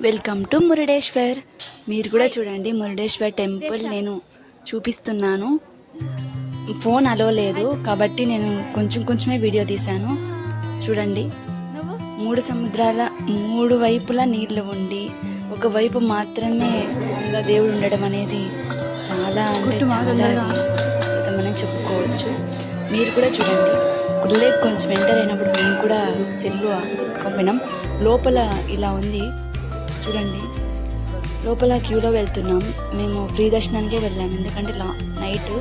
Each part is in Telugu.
Welcome to Murudeshwar. మీరు కూడా చూడండి, మురుడేశ్వర్ టెంపుల్ నేను చూపిస్తున్నాను. ఫోన్ అలో లేదు కాబట్టి నేను కొంచెమే వీడియో తీశాను. చూడండి, మూడు సముద్రాల మూడు వైపులా నీళ్లు ఉండి ఒకవైపు మాత్రమే దేవుడు ఉండడం అనేది చాలా అంటే చాలా అద్భుతమని చెప్పుకోవచ్చు. మీరు కూడా చూడండి, గుడిలోకి కొంచెం ఎంటర్ అయినప్పుడు మేము కూడా సెల్లు ఎత్తుకోపోయినాం. లోపల ఇలా ఉంది చూడండి. లోపల క్యూలో వెళ్తున్నాం. మేము ఫ్రీ దర్శనానికే వెళ్ళాము, ఎందుకంటే నైట్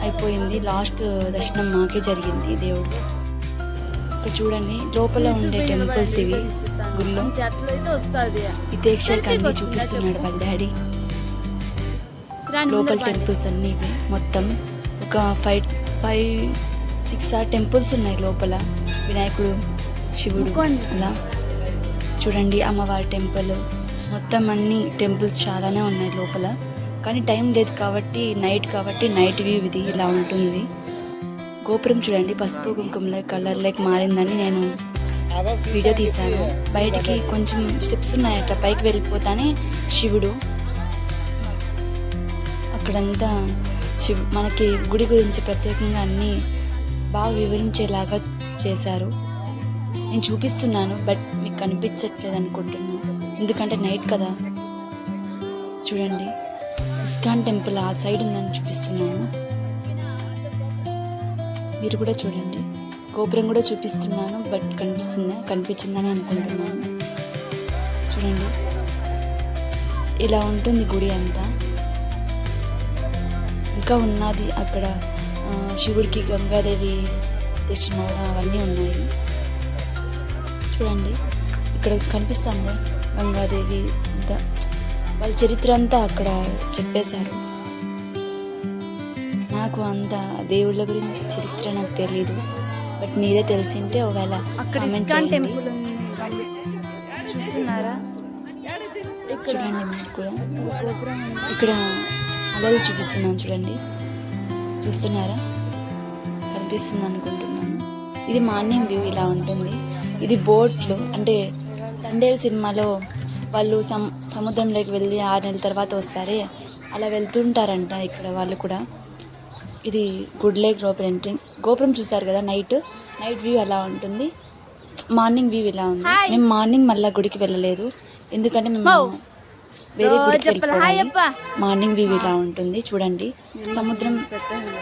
అయిపోయింది. లాస్ట్ దర్శనం మాకే జరిగింది దేవుడు. ఇక్కడ చూడండి, లోపల ఉండే టెంపుల్స్ ఇవి. గుళ్ళో వితేక్షాన్ని చూపిస్తున్నాడు వాళ్ళ డాడీ. లోపల టెంపుల్స్ అన్నీ ఇవి. మొత్తం ఒక 5-6 టెంపుల్స్ ఉన్నాయి లోపల. వినాయకుడు, శివుడు, అలా చూడండి, అమ్మవారి టెంపుల్, మొత్తం అన్ని టెంపుల్స్ చాలానే ఉన్నాయి లోపల. కానీ టైం లేదు కాబట్టి, నైట్ వ్యూ ఇది ఇలా ఉంటుంది. గోపురం చూడండి, పసుపు కుంకుమ కలర్లోకి మారిందని నేను వీడియో తీశాను. బయటికి కొంచెం స్టెప్స్ ఉన్నాయి, అట్లా పైకి వెళ్ళిపోతానే శివుడు. అక్కడంతా మనకి గుడి గురించి ప్రత్యేకంగా అన్నీ బాగా వివరించేలాగా చేశారు. నేను చూపిస్తున్నాను, బట్ మీకు కనిపించట్లేదు అనుకుంటున్నాను, ఎందుకంటే నైట్ కదా. చూడండి, ఇస్కాన్ టెంపుల్ ఆ సైడ్ ఉందని చూపిస్తున్నాను. మీరు కూడా చూడండి, గోపురం కూడా చూపిస్తున్నాను, బట్ కనిపించిందని అనుకుంటున్నాను. చూడండి, ఇలా ఉంటుంది గుడి అంతా. ఇంకా ఉన్నది అక్కడ శివుడికి గంగాదేవి దర్శనం అవడం అవన్నీ ఉన్నాయి. చూడండి, ఇక్కడ కనిపిస్తుంది గంగాదేవి అంతా, వాళ్ళ చరిత్ర అంతా అక్కడ చెప్పేశారు. నాకు అంత దేవుళ్ళ గురించి చరిత్ర నాకు తెలీదు, బట్ మీరే తెలిసింటే ఒకవేళ కామెంట్ చేయండి. చూస్తున్నారా? చూడండి, మీరు కూడా ఇక్కడ అలలు చూపిస్తున్నాను. చూడండి, చూస్తున్నారా? కనిపిస్తుంది అనుకుంటున్నాను. ఇది మార్నింగ్ వ్యూ ఇలా ఉంటుంది. ఇది బోట్లు, అంటే తండేల్ సినిమాలో వాళ్ళు సముద్రంలోకి వెళ్ళి 6 నెలల తర్వాత వస్తారే, అలా వెళ్తుంటారంట ఇక్కడ వాళ్ళు కూడా. ఇది గుడ్ లేక్ లోపల ఎంట్రీ. గోపురం చూసారు కదా, నైట్ వ్యూ అలా ఉంటుంది. మార్నింగ్ వ్యూ ఇలా ఉంది. మేము మార్నింగ్ మళ్ళీ గుడికి వెళ్ళలేదు, ఎందుకంటే మేము వేరే గుడికి వెళ్ళిపోవాలి. మార్నింగ్ వ్యూ ఇలా ఉంటుంది. చూడండి, సముద్రం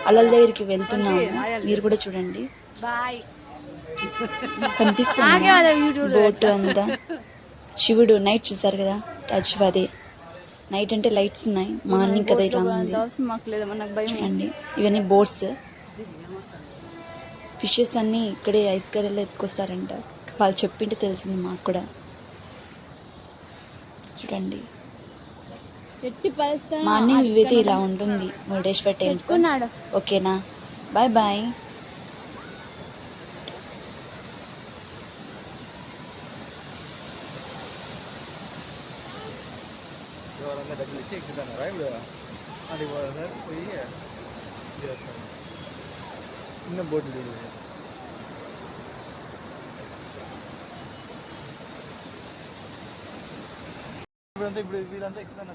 అలల దగ్గరికి వెళ్తున్నాము. మీరు కూడా చూడండి, కనిపిస్తుంది బోట్ అంతా. శివుడు నైట్ చూసారు కదా, టచ్ అదే నైట్ అంటే లైట్స్ ఉన్నాయి, మార్నింగ్ కదా ఇలా ఉంది. చూడండి, ఇవన్నీ బోట్స్. ఫిషెస్ అన్నీ ఇక్కడే ఐస్ గడ్డలో ఎత్తుకొస్తారంట, వాళ్ళు చెప్పింటే తెలిసింది మాకు కూడా. చూడండి, మార్నింగ్ వ్యూ అయితే ఇలా ఉంటుంది మురుడేశ్వర్ టెంపుల్. ఓకేనా, బాయ్ బాయ్. చిన్న బోట్ ఇప్పుడు వీళ్ళంతా ఎక్కుతున్నారు.